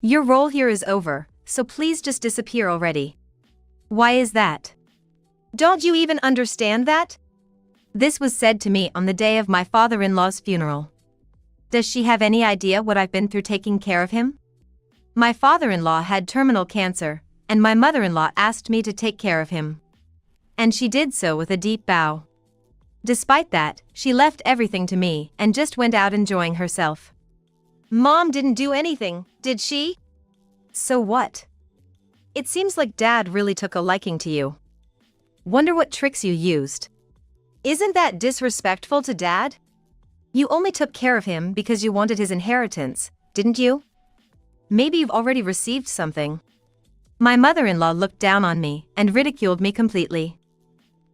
Your role here is over, so please just disappear already. Why is that? Don't you even understand that? This was said to me on the day of my father-in-law's funeral. Does she have any idea what I've been through taking care of him? My father-in-law had terminal cancer, and my mother-in-law asked me to take care of him. And she did so with a deep bow. Despite that, she left everything to me and just went out enjoying herself. Mom didn't do anything, did she? So what? It seems like Dad really took a liking to you. Wonder what tricks you used. Isn't that disrespectful to Dad? You only took care of him because you wanted his inheritance, didn't you? Maybe you've already received something. My mother-in-law looked down on me and ridiculed me completely.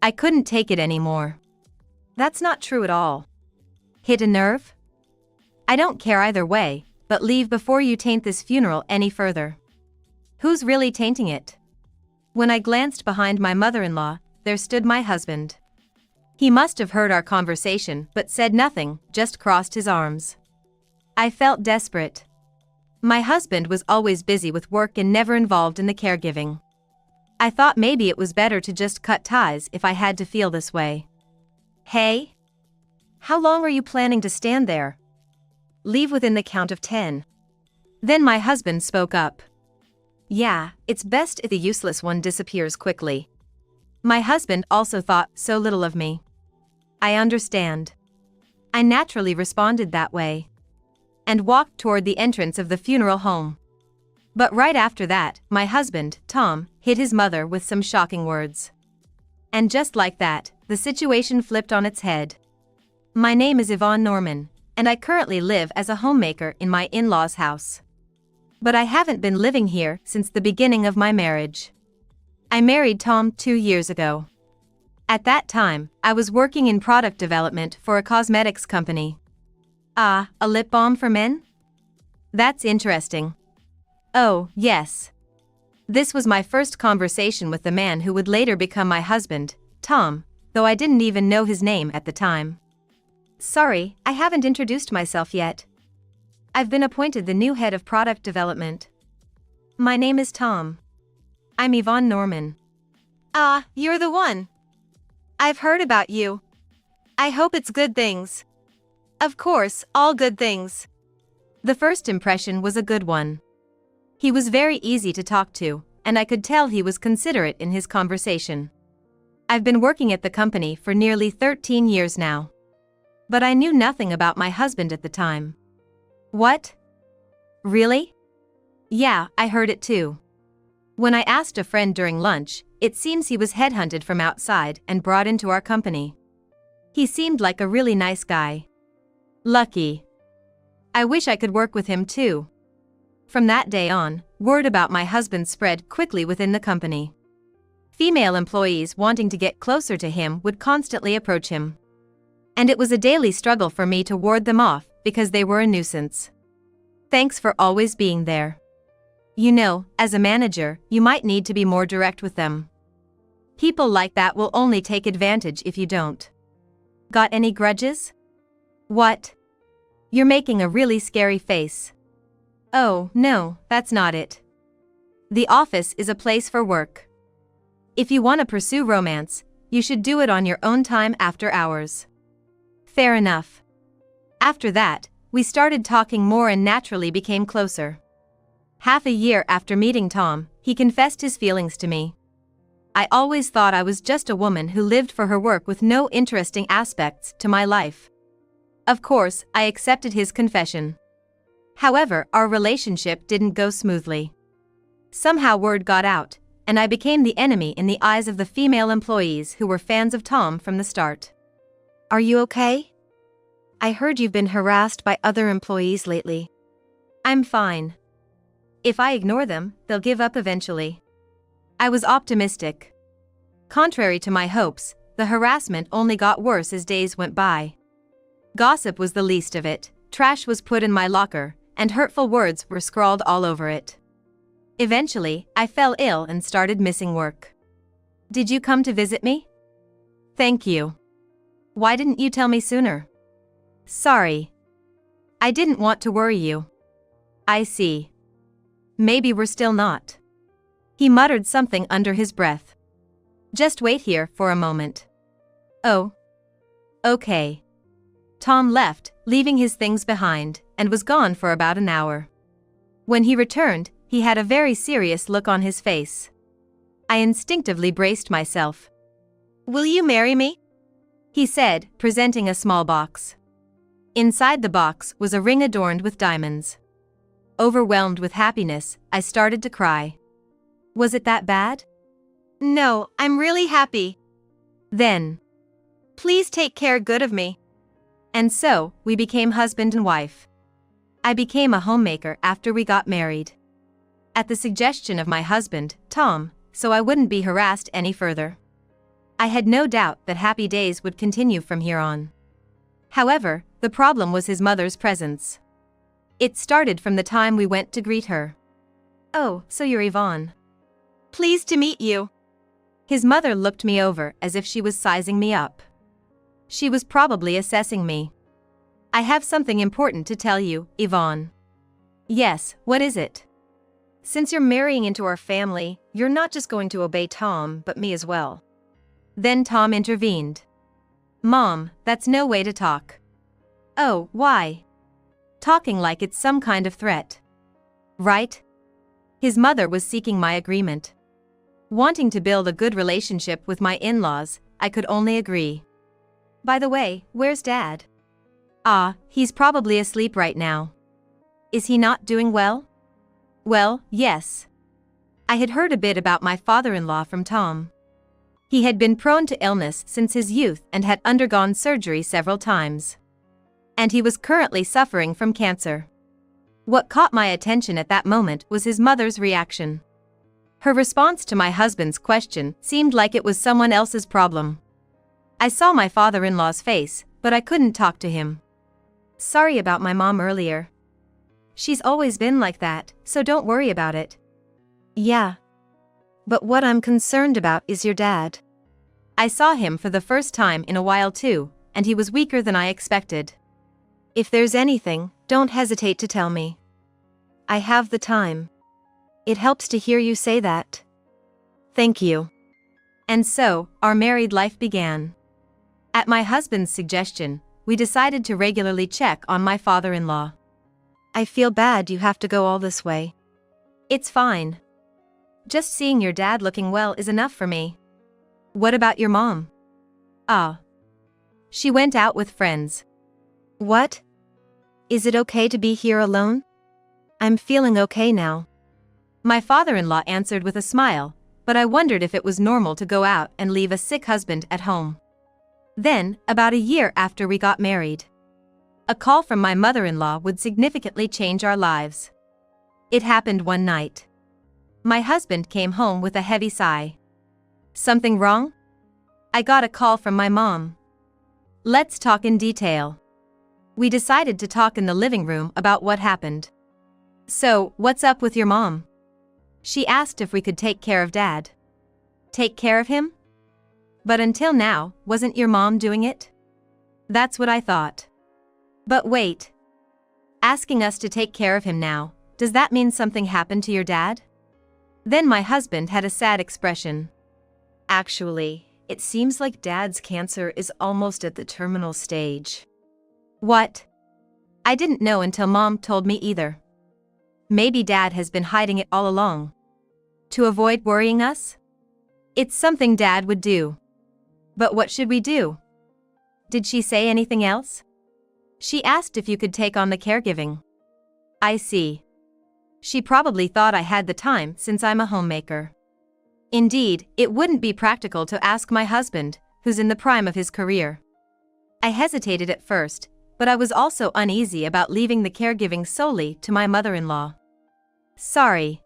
I couldn't take it anymore. That's not true at all. Hit a nerve? I don't care either way, but leave before you taint this funeral any further. Who's really tainting it? When I glanced behind my mother-in-law, there stood my husband. He must have heard our conversation but said nothing, just crossed his arms. I felt desperate. My husband was always busy with work and never involved in the caregiving. I thought maybe it was better to just cut ties if I had to feel this way. Hey? How long are you planning to stand there? Leave within the count of 10. Then my husband spoke up. Yeah, it's best if the useless one disappears quickly. My husband also thought so little of me. I understand. I naturally responded that way. And walked toward the entrance of the funeral home. But right after that, my husband, Tom, hit his mother with some shocking words. And just like that, the situation flipped on its head. My name is Yvonne Norman, and I currently live as a homemaker in my in-laws' house. But I haven't been living here since the beginning of my marriage. I married Tom 2 years ago. At that time, I was working in product development for a cosmetics company. Ah, a lip balm for men? That's interesting. Oh, yes. This was my first conversation with the man who would later become my husband, Tom, though I didn't even know his name at the time. Sorry, I haven't introduced myself yet. I've been appointed the new head of product development. My name is Tom. I'm Yvonne Norman. Ah, you're the one. I've heard about you. I hope it's good things. Of course, all good things. The first impression was a good one. He was very easy to talk to, and I could tell he was considerate in his conversation. I've been working at the company for nearly 13 years now. But I knew nothing about my husband at the time. What? Really? Yeah, I heard it too. When I asked a friend during lunch, it seems he was headhunted from outside and brought into our company. He seemed like a really nice guy. Lucky. I wish I could work with him too. From that day on, word about my husband spread quickly within the company. Female employees wanting to get closer to him would constantly approach him. And it was a daily struggle for me to ward them off because they were a nuisance. Thanks for always being there. You know, as a manager, you might need to be more direct with them. People like that will only take advantage if you don't. Got any grudges? What? You're making a really scary face. Oh, no, that's not it. The office is a place for work. If you want to pursue romance, you should do it on your own time after hours. Fair enough. After that, we started talking more and naturally became closer. Half a year after meeting Tom, he confessed his feelings to me. I always thought I was just a woman who lived for her work with no interesting aspects to my life. Of course, I accepted his confession. However, our relationship didn't go smoothly. Somehow word got out, and I became the enemy in the eyes of the female employees who were fans of Tom from the start. Are you okay? I heard you've been harassed by other employees lately. I'm fine. If I ignore them, they'll give up eventually. I was optimistic. Contrary to my hopes, the harassment only got worse as days went by. Gossip was the least of it, trash was put in my locker, and hurtful words were scrawled all over it. Eventually, I fell ill and started missing work. Did you come to visit me? Thank you. Why didn't you tell me sooner? Sorry. I didn't want to worry you. I see. Maybe we're still not. He muttered something under his breath. Just wait here for a moment. Oh. Okay. Tom left, leaving his things behind, and was gone for about an hour. When he returned, he had a very serious look on his face. I instinctively braced myself. "Will you marry me?" he said, presenting a small box. Inside the box was a ring adorned with diamonds. Overwhelmed with happiness, I started to cry. Was it that bad? "No, I'm really happy." Then, "Please take care good of me." And so, we became husband and wife. I became a homemaker after we got married. At the suggestion of my husband, Tom, so I wouldn't be harassed any further. I had no doubt that happy days would continue from here on. However, the problem was his mother's presence. It started from the time we went to greet her. "Oh, so you're Yvonne. Pleased to meet you." His mother looked me over as if she was sizing me up. She was probably assessing me. "I have something important to tell you, Yvonne." "Yes, what is it?" "Since you're marrying into our family, you're not just going to obey Tom, but me as well." Then Tom intervened. "Mom, that's no way to talk." "Oh, why?" "Talking like it's some kind of threat. Right?" His mother was seeking my agreement. Wanting to build a good relationship with my in-laws, I could only agree. "By the way, where's Dad?" "Ah, he's probably asleep right now." "Is he not doing well?" "Well, yes." I had heard a bit about my father-in-law from Tom. He had been prone to illness since his youth and had undergone surgery several times. And he was currently suffering from cancer. What caught my attention at that moment was his mother's reaction. Her response to my husband's question seemed like it was someone else's problem. I saw my father-in-law's face, but I couldn't talk to him. "Sorry about my mom earlier. She's always been like that, so don't worry about it." "Yeah. But what I'm concerned about is your dad." I saw him for the first time in a while too, and he was weaker than I expected. "If there's anything, don't hesitate to tell me. I have the time." "It helps to hear you say that." "Thank you." And so, our married life began. At my husband's suggestion, we decided to regularly check on my father-in-law. "I feel bad you have to go all this way." "It's fine. Just seeing your dad looking well is enough for me." "What about your mom?" "Ah. She went out with friends." "What? Is it okay to be here alone?" "I'm feeling okay now." My father-in-law answered with a smile, but I wondered if it was normal to go out and leave a sick husband at home. Then, about a year after we got married, a call from my mother-in-law would significantly change our lives. It happened one night. My husband came home with a heavy sigh. "Something wrong?" I got a call from my mom. "Let's talk in detail." We decided to talk in the living room about what happened. "So, what's up with your mom?" She asked if we could take care of Dad. "Take care of him?" "But until now, wasn't your mom doing it?" "That's what I thought." "But wait. Asking us to take care of him now, does that mean something happened to your dad?" Then my husband had a sad expression. "Actually, it seems like Dad's cancer is almost at the terminal stage." "What?" I didn't know until Mom told me either. Maybe Dad has been hiding it all along. To avoid worrying us? It's something Dad would do. But what should we do? Did she say anything else? She asked if you could take on the caregiving. I see. She probably thought I had the time since I'm a homemaker. Indeed, it wouldn't be practical to ask my husband, who's in the prime of his career. I hesitated at first, but I was also uneasy about leaving the caregiving solely to my mother-in-law. "Sorry.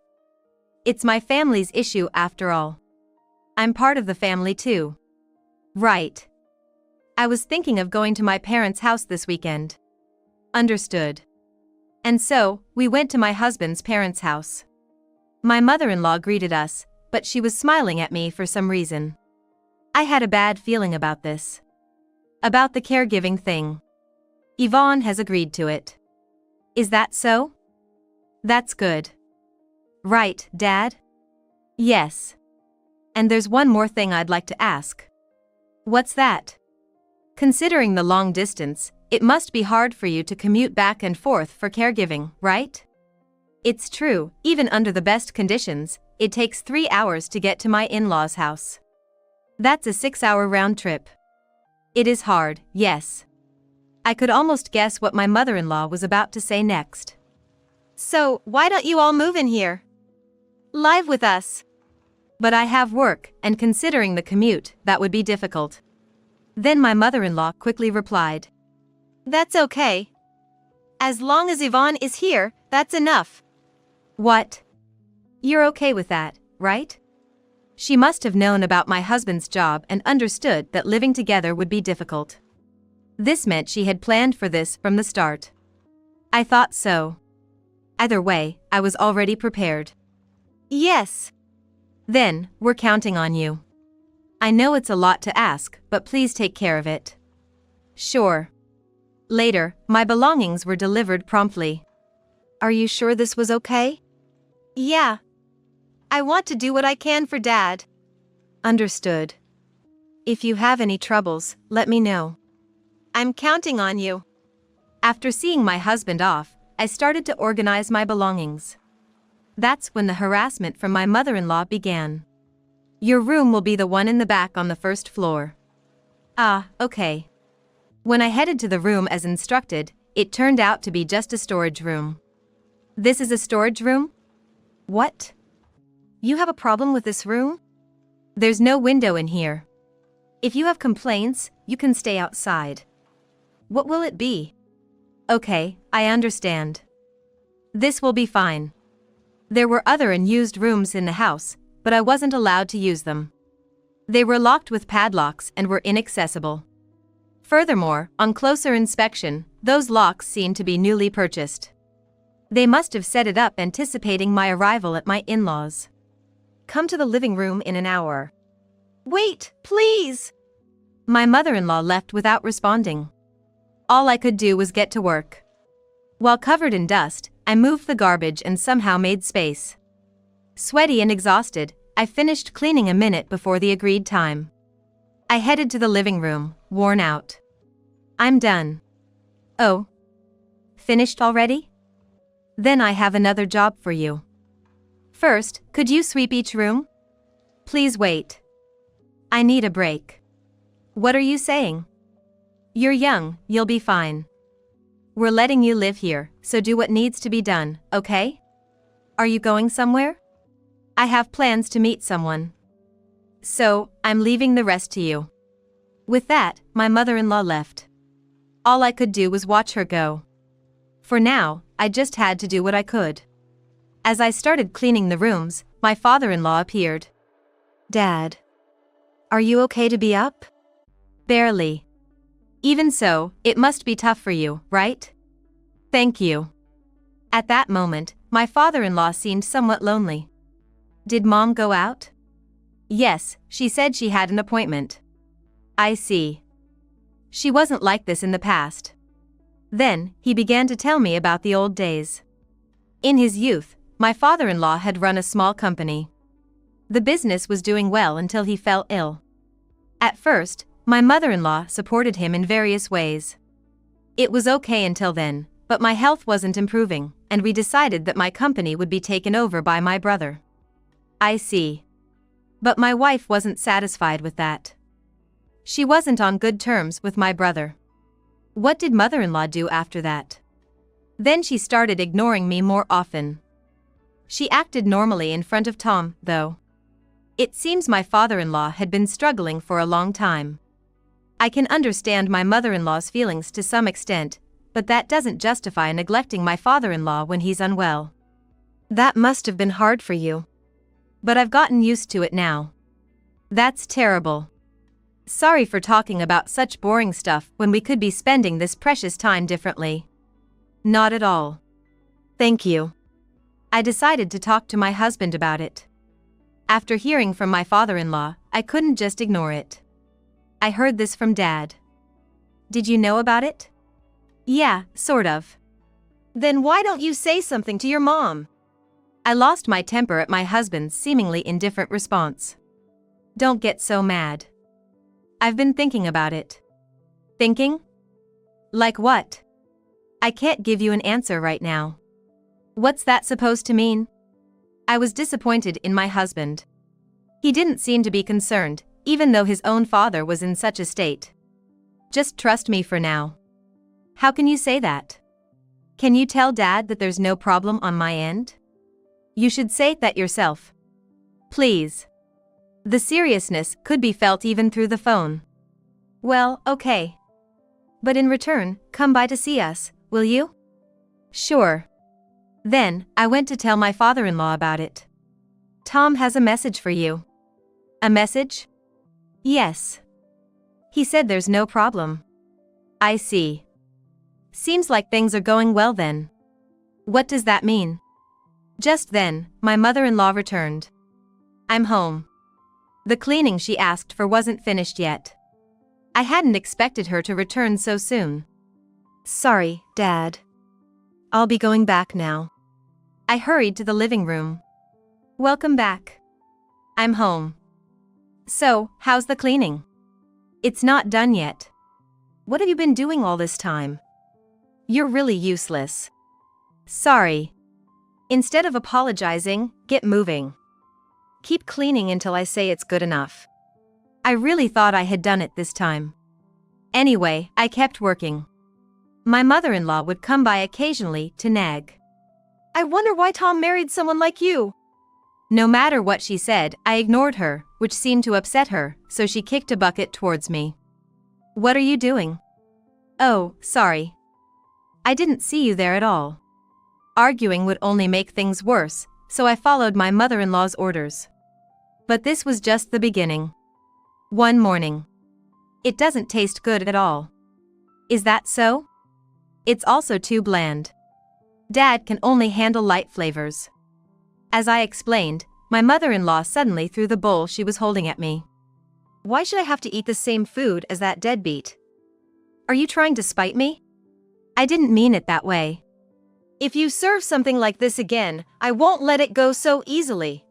It's my family's issue after all. I'm part of the family too." "Right. I was thinking of going to my parents' house this weekend." "Understood." And so, we went to my husband's parents' house. My mother-in-law greeted us, but she was smiling at me for some reason. I had a bad feeling about this. About the caregiving thing. Yvonne has agreed to it. Is that so? That's good. Right, Dad? Yes. And there's one more thing I'd like to ask. What's that? Considering the long distance, it must be hard for you to commute back and forth for caregiving, right? It's true, even under the best conditions, it takes 3 hours to get to my in-laws' house. That's a 6-hour round trip. It is hard, yes. I could almost guess what my mother-in-law was about to say next. So, why don't you all move in here? Live with us. But I have work, and considering the commute, that would be difficult. Then my mother-in-law quickly replied. That's okay. As long as Yvonne is here, that's enough. What? You're okay with that, right? She must have known about my husband's job and understood that living together would be difficult. This meant she had planned for this from the start. I thought so. Either way, I was already prepared. Yes. Then, we're counting on you. I know it's a lot to ask, but please take care of it. Sure. Later, my belongings were delivered promptly. Are you sure this was okay? Yeah. I want to do what I can for Dad. Understood. If you have any troubles, let me know. I'm counting on you. After seeing my husband off, I started to organize my belongings. That's when the harassment from my mother-in-law began. Your room will be the one in the back on the first floor. Ah, okay. When I headed to the room as instructed, it turned out to be just a storage room. This is a storage room? What? You have a problem with this room? There's no window in here. If you have complaints, you can stay outside. What will it be? Okay, I understand. This will be fine. There were other unused rooms in the house, but I wasn't allowed to use them. They were locked with padlocks and were inaccessible. Furthermore, on closer inspection, those locks seemed to be newly purchased. They must have set it up anticipating my arrival at my in-laws. Come to the living room in an hour. Wait, please! My mother-in-law left without responding. All I could do was get to work. While covered in dust, I moved the garbage and somehow made space. Sweaty and exhausted, I finished cleaning a minute before the agreed time. I headed to the living room, worn out. I'm done. Oh. Finished already? Then I have another job for you. First, could you sweep each room? Please wait. I need a break. What are you saying? You're young, you'll be fine. We're letting you live here, so do what needs to be done, okay? Are you going somewhere? I have plans to meet someone. So, I'm leaving the rest to you. With that, my mother-in-law left. All I could do was watch her go. For now, I just had to do what I could. As I started cleaning the rooms, my father-in-law appeared. Dad. Are you okay to be up? Barely. Even so, it must be tough for you, right? Thank you. At that moment, my father-in-law seemed somewhat lonely. Did Mom go out? Yes, she said she had an appointment. I see. She wasn't like this in the past. Then, he began to tell me about the old days. In his youth, my father-in-law had run a small company. The business was doing well until he fell ill. At first, my mother-in-law supported him in various ways. It was okay until then, but my health wasn't improving, and we decided that my company would be taken over by my brother. I see. But my wife wasn't satisfied with that. She wasn't on good terms with my brother. What did mother-in-law do after that? Then she started ignoring me more often. She acted normally in front of Tom, though. It seems my father-in-law had been struggling for a long time. I can understand my mother-in-law's feelings to some extent, but that doesn't justify neglecting my father-in-law when he's unwell. That must have been hard for you. But I've gotten used to it now. That's terrible. Sorry for talking about such boring stuff when we could be spending this precious time differently. Not at all. Thank you. I decided to talk to my husband about it. After hearing from my father-in-law, I couldn't just ignore it. I heard this from Dad. Did you know about it? Yeah, sort of. Then why don't you say something to your mom? I lost my temper at my husband's seemingly indifferent response. Don't get so mad. I've been thinking about it. Thinking? Like what? I can't give you an answer right now. What's that supposed to mean? I was disappointed in my husband. He didn't seem to be concerned, even though his own father was in such a state. Just trust me for now. How can you say that? Can you tell Dad that there's no problem on my end? You should say that yourself. Please. The seriousness could be felt even through the phone. Well, okay. But in return, come by to see us, will you? Sure. Then, I went to tell my father-in-law about it. Tom has a message for you. A message? Yes. He said there's no problem. I see. Seems like things are going well then. What does that mean? Just then, my mother-in-law returned. I'm home. The cleaning she asked for wasn't finished yet. I hadn't expected her to return so soon. Sorry, Dad. I'll be going back now. I hurried to the living room. Welcome back. I'm home. So, how's the cleaning? It's not done yet. What have you been doing all this time? You're really useless. Sorry. Instead of apologizing, get moving. Keep cleaning until I say it's good enough. I really thought I had done it this time. Anyway, I kept working. My mother-in-law would come by occasionally to nag. I wonder why Tom married someone like you. No matter what she said, I ignored her, which seemed to upset her, so she kicked a bucket towards me. What are you doing? Oh, sorry. I didn't see you there at all. Arguing would only make things worse, so I followed my mother-in-law's orders. But this was just the beginning. One morning. It doesn't taste good at all. Is that so? It's also too bland. Dad can only handle light flavors. As I explained, my mother-in-law suddenly threw the bowl she was holding at me. Why should I have to eat the same food as that deadbeat? Are you trying to spite me? I didn't mean it that way. If you serve something like this again, I won't let it go so easily.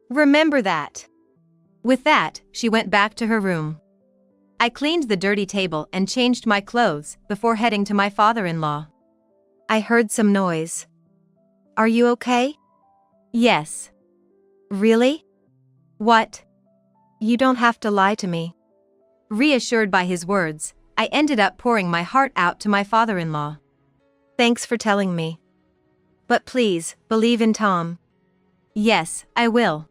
Remember that. With that, she went back to her room. I cleaned the dirty table and changed my clothes before heading to my father-in-law. I heard some noise. Are you okay? Yes. Really? What? You don't have to lie to me. Reassured by his words, I ended up pouring my heart out to my father-in-law. Thanks for telling me. But please, believe in Tom. Yes, I will.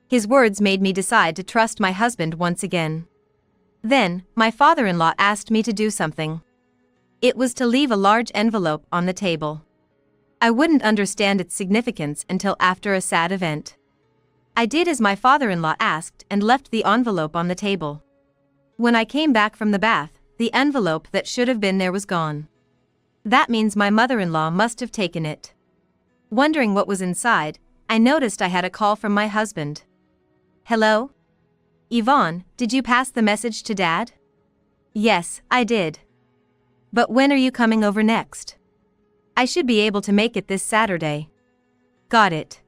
His words made me decide to trust my husband once again. Then, my father-in-law asked me to do something. It was to leave a large envelope on the table. I wouldn't understand its significance until after a sad event. I did as my father-in-law asked and left the envelope on the table. When I came back from the bath, the envelope that should have been there was gone. That means my mother-in-law must have taken it. Wondering what was inside, I noticed I had a call from my husband. Hello? Yvonne, did you pass the message to Dad? Yes, I did. But when are you coming over next? I should be able to make it this Saturday. Got it.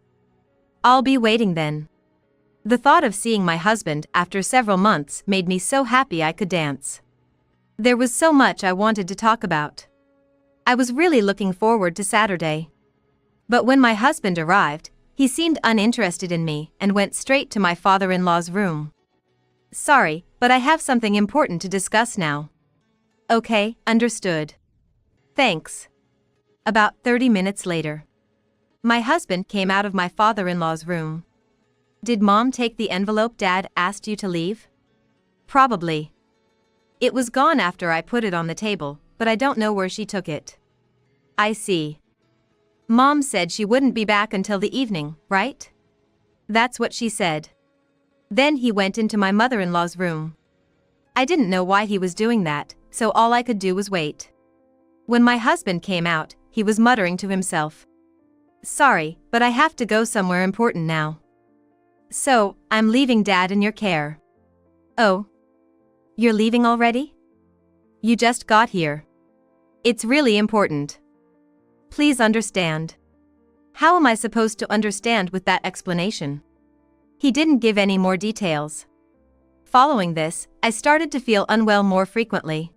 I'll be waiting then. The thought of seeing my husband after several months made me so happy I could dance. There was so much I wanted to talk about. I was really looking forward to Saturday. But when my husband arrived, he seemed uninterested in me and went straight to my father-in-law's room. Sorry, but I have something important to discuss now. Okay, understood. Thanks. About 30 minutes later. My husband came out of my father-in-law's room. Did Mom take the envelope Dad asked you to leave? Probably. It was gone after I put it on the table, but I don't know where she took it. I see. Mom said she wouldn't be back until the evening, right? That's what she said. Then he went into my mother-in-law's room. I didn't know why he was doing that, so all I could do was wait. When my husband came out, he was muttering to himself. Sorry, but I have to go somewhere important now. So, I'm leaving Dad in your care. Oh. You're leaving already? You just got here. It's really important. Please understand. How am I supposed to understand with that explanation? He didn't give any more details. Following this, I started to feel unwell more frequently.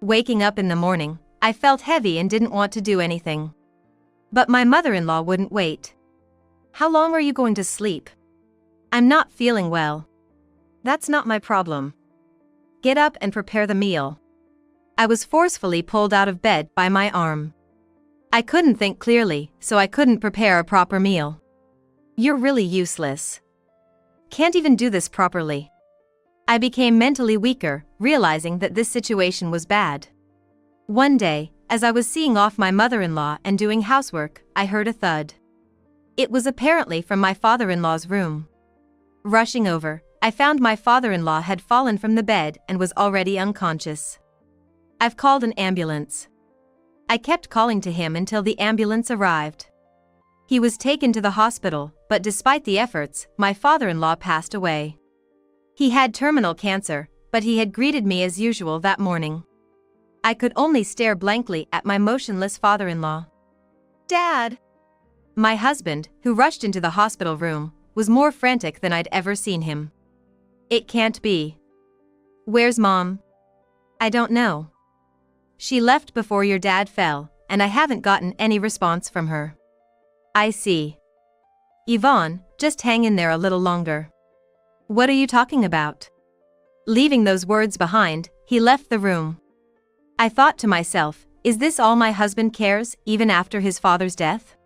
Waking up in the morning, I felt heavy and didn't want to do anything. But my mother-in-law wouldn't wait. How long are you going to sleep? I'm not feeling well. That's not my problem. Get up and prepare the meal. I was forcefully pulled out of bed by my arm. I couldn't think clearly, so I couldn't prepare a proper meal. You're really useless. Can't even do this properly. I became mentally weaker, realizing that this situation was bad. One day, as I was seeing off my mother-in-law and doing housework, I heard a thud. It was apparently from my father-in-law's room. Rushing over, I found my father-in-law had fallen from the bed and was already unconscious. I've called an ambulance. I kept calling to him until the ambulance arrived. He was taken to the hospital, but despite the efforts, my father-in-law passed away. He had terminal cancer, but he had greeted me as usual that morning. I could only stare blankly at my motionless father-in-law. Dad! My husband, who rushed into the hospital room, was more frantic than I'd ever seen him. It can't be. Where's Mom? I don't know. She left before your dad fell, and I haven't gotten any response from her. I see. Yvonne, just hang in there a little longer. What are you talking about? Leaving those words behind, he left the room. I thought to myself, is this all my husband cares, even after his father's death?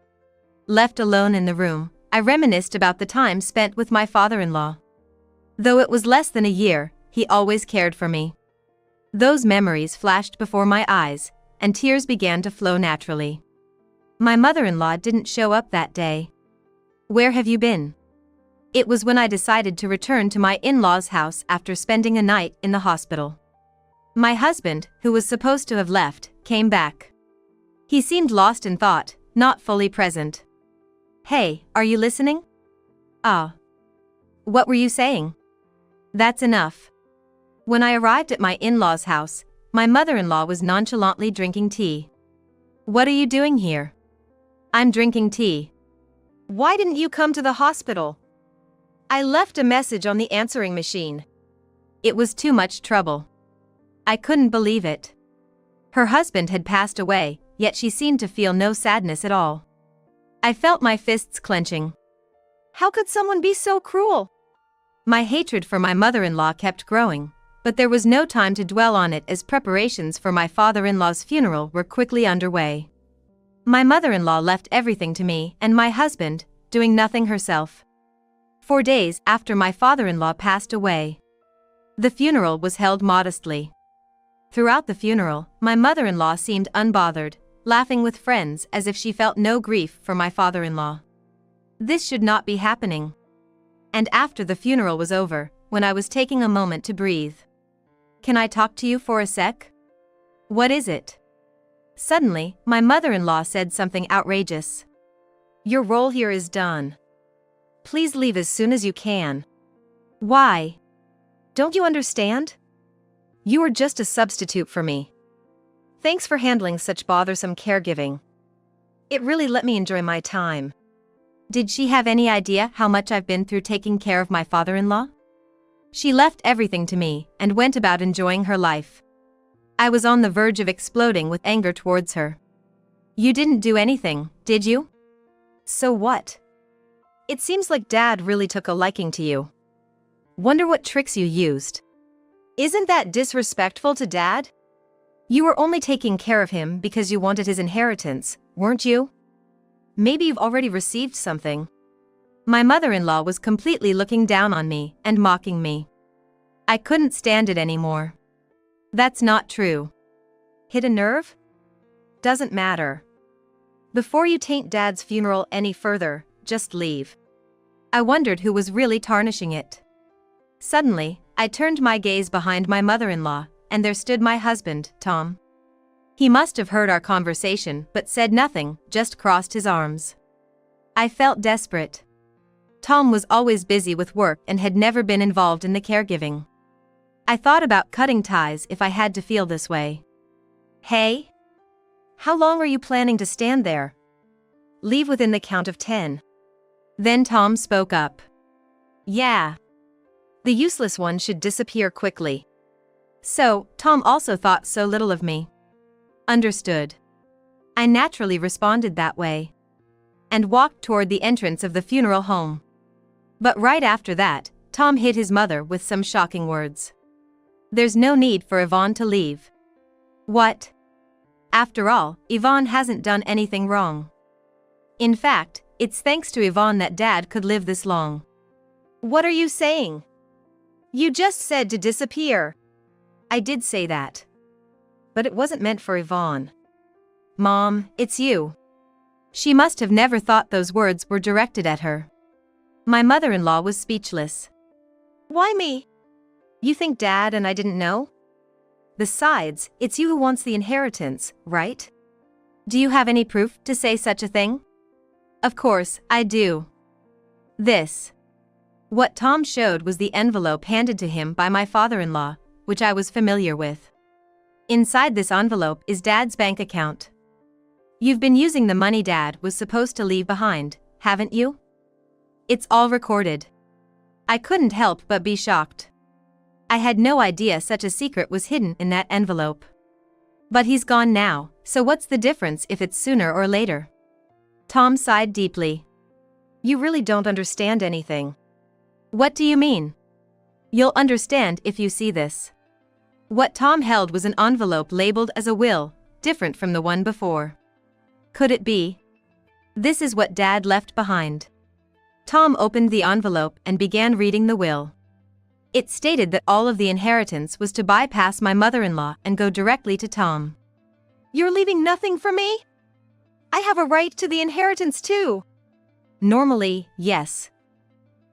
Left alone in the room, I reminisced about the time spent with my father-in-law. Though it was less than a year, he always cared for me. Those memories flashed before my eyes, and tears began to flow naturally. My mother-in-law didn't show up that day. Where have you been? It was when I decided to return to my in-laws' house after spending a night in the hospital. My husband, who was supposed to have left, came back. He seemed lost in thought, not fully present. Hey, are you listening? Ah. What were you saying? That's enough. When I arrived at my in-laws' house, my mother-in-law was nonchalantly drinking tea. What are you doing here? I'm drinking tea. Why didn't you come to the hospital? I left a message on the answering machine. It was too much trouble. I couldn't believe it. Her husband had passed away, yet she seemed to feel no sadness at all. I felt my fists clenching. How could someone be so cruel? My hatred for my mother-in-law kept growing, but there was no time to dwell on it as preparations for my father-in-law's funeral were quickly underway. My mother-in-law left everything to me and my husband, doing nothing herself. 4 days after my father-in-law passed away, the funeral was held modestly. Throughout the funeral, my mother-in-law seemed unbothered, laughing with friends as if she felt no grief for my father-in-law. This should not be happening. And after the funeral was over, when I was taking a moment to breathe. Can I talk to you for a sec? What is it? Suddenly, my mother-in-law said something outrageous. Your role here is done. Please leave as soon as you can. Why? Don't you understand? You are just a substitute for me. Thanks for handling such bothersome caregiving. It really let me enjoy my time. Did she have any idea how much I've been through taking care of my father-in-law? She left everything to me and went about enjoying her life. I was on the verge of exploding with anger towards her. You didn't do anything, did you? So what? It seems like Dad really took a liking to you. Wonder what tricks you used. Isn't that disrespectful to Dad? You were only taking care of him because you wanted his inheritance, weren't you? Maybe you've already received something. My mother-in-law was completely looking down on me and mocking me. I couldn't stand it anymore. That's not true. Hit a nerve? Doesn't matter. Before you taint Dad's funeral any further, just leave. I wondered who was really tarnishing it. Suddenly, I turned my gaze behind my mother-in-law, and there stood my husband, Tom. He must have heard our conversation but said nothing, just crossed his arms. I felt desperate. Tom was always busy with work and had never been involved in the caregiving. I thought about cutting ties if I had to feel this way. Hey? How long are you planning to stand there? leave within the count of 10. Then Tom spoke up. Yeah. The useless one should disappear quickly. So, Tom also thought so little of me. Understood. I naturally responded that way. And walked toward the entrance of the funeral home. But right after that, Tom hit his mother with some shocking words. There's no need for Yvonne to leave. What? After all, Yvonne hasn't done anything wrong. In fact, it's thanks to Yvonne that Dad could live this long. What are you saying? You just said to disappear. I did say that. But it wasn't meant for Yvonne. Mom, it's you. She must have never thought those words were directed at her. My mother-in-law was speechless. Why me? You think Dad and I didn't know? Besides, it's you who wants the inheritance, right? Do you have any proof to say such a thing? Of course, I do. This. What Tom showed was the envelope handed to him by my father-in-law, which I was familiar with. Inside this envelope is Dad's bank account. You've been using the money Dad was supposed to leave behind, haven't you? It's all recorded. I couldn't help but be shocked. I had no idea such a secret was hidden in that envelope. But he's gone now, so what's the difference if it's sooner or later? Tom sighed deeply. You really don't understand anything. What do you mean? You'll understand if you see this. What Tom held was an envelope labeled as a will, different from the one before. Could it be? This is what Dad left behind. Tom opened the envelope and began reading the will. It stated that all of the inheritance was to bypass my mother-in-law and go directly to Tom. You're leaving nothing for me? I have a right to the inheritance too. Normally, yes.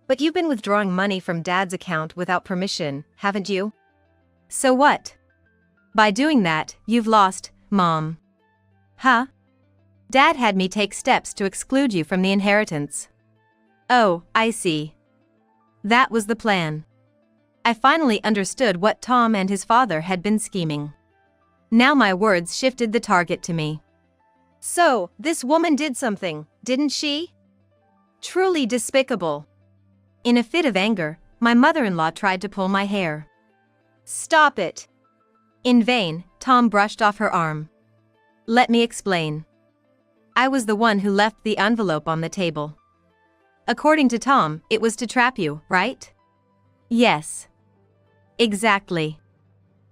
But you've been withdrawing money from Dad's account without permission, haven't you? So what? By doing that, you've lost, Mom. Huh? Dad had me take steps to exclude you from the inheritance. Oh, I see. That was the plan. I finally understood what Tom and his father had been scheming. Now my words shifted the target to me. So, this woman did something, didn't she? Truly despicable. In a fit of anger, my mother-in-law tried to pull my hair. Stop it. In vain, Tom brushed off her arm. Let me explain. I was the one who left the envelope on the table. According to Tom, it was to trap you, right? Yes. Exactly.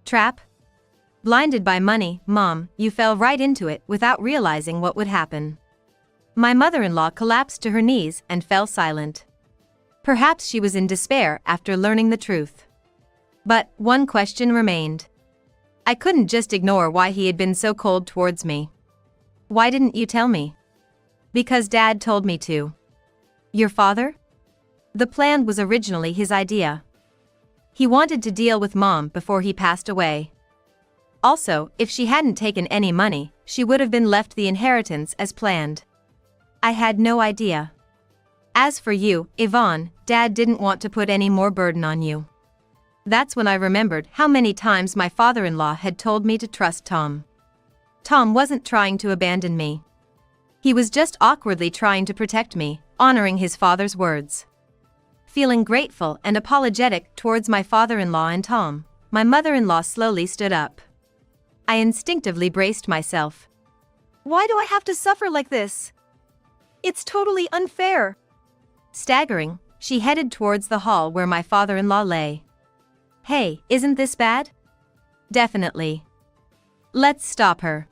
Trap? Blinded by money, Mom, you fell right into it without realizing what would happen. My mother-in-law collapsed to her knees and fell silent. Perhaps she was in despair after learning the truth. But one question remained. I couldn't just ignore why he had been so cold towards me. Why didn't you tell me? Because Dad told me to. Your father? The plan was originally his idea. He wanted to deal with Mom before he passed away. Also, if she hadn't taken any money, she would have been left the inheritance as planned. I had no idea. As for you, Yvonne, Dad didn't want to put any more burden on you. That's when I remembered how many times my father-in-law had told me to trust Tom. Tom wasn't trying to abandon me. He was just awkwardly trying to protect me, honoring his father's words. Feeling grateful and apologetic towards my father-in-law and Tom, my mother-in-law slowly stood up. I instinctively braced myself. Why do I have to suffer like this? It's totally unfair. Staggering, she headed towards the hall where my father-in-law lay. Hey, isn't this bad? Definitely. Let's stop her.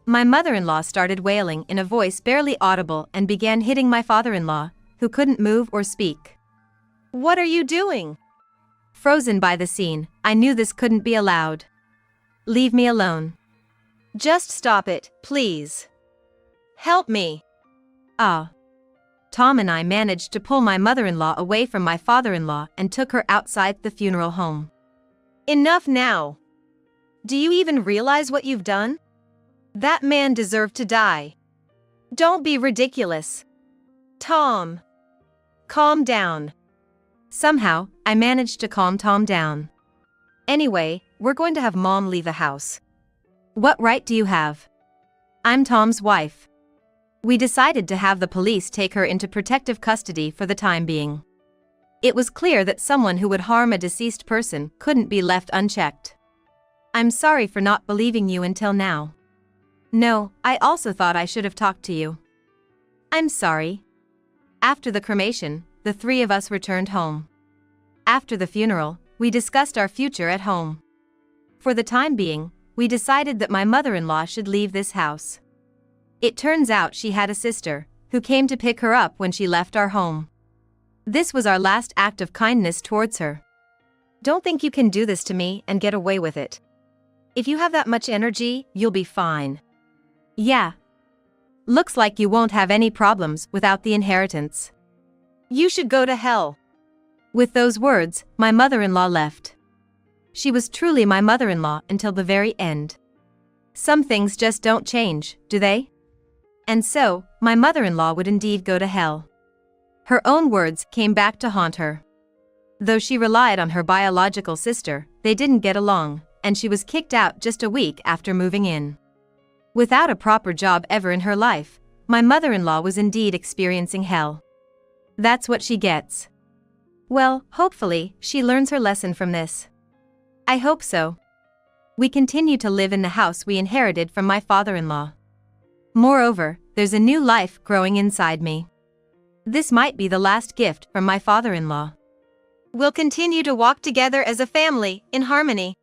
My mother-in-law started wailing in a voice barely audible and began hitting my father-in-law, who couldn't move or speak. What are you doing? Frozen by the scene, I knew this couldn't be allowed. Leave me alone. Just stop it, please. Help me. Ah. Tom and I managed to pull my mother-in-law away from my father-in-law and took her outside the funeral home. Enough now. Do you even realize what you've done? That man deserved to die. Don't be ridiculous. Tom. Calm down. Somehow, I managed to calm Tom down. Anyway, we're going to have Mom leave the house. What right do you have? I'm Tom's wife. We decided to have the police take her into protective custody for the time being. It was clear that someone who would harm a deceased person couldn't be left unchecked. I'm sorry for not believing you until now. No, I also thought I should have talked to you. I'm sorry. After the cremation, the three of us returned home. After the funeral, we discussed our future at home. For the time being, we decided that my mother-in-law should leave this house. It turns out she had a sister, who came to pick her up when she left our home. This was our last act of kindness towards her. Don't think you can do this to me and get away with it. If you have that much energy, you'll be fine. Yeah. Looks like you won't have any problems without the inheritance. You should go to hell. With those words, my mother-in-law left. She was truly my mother-in-law until the very end. Some things just don't change, do they? And so, my mother-in-law would indeed go to hell. Her own words came back to haunt her. Though she relied on her biological sister, they didn't get along, and she was kicked out just a week after moving in. Without a proper job ever in her life, my mother-in-law was indeed experiencing hell. That's what she gets. Well, hopefully, she learns her lesson from this. I hope so. We continue to live in the house we inherited from my father-in-law. Moreover, there's a new life growing inside me. This might be the last gift from my father-in-law. We'll continue to walk together as a family, in harmony.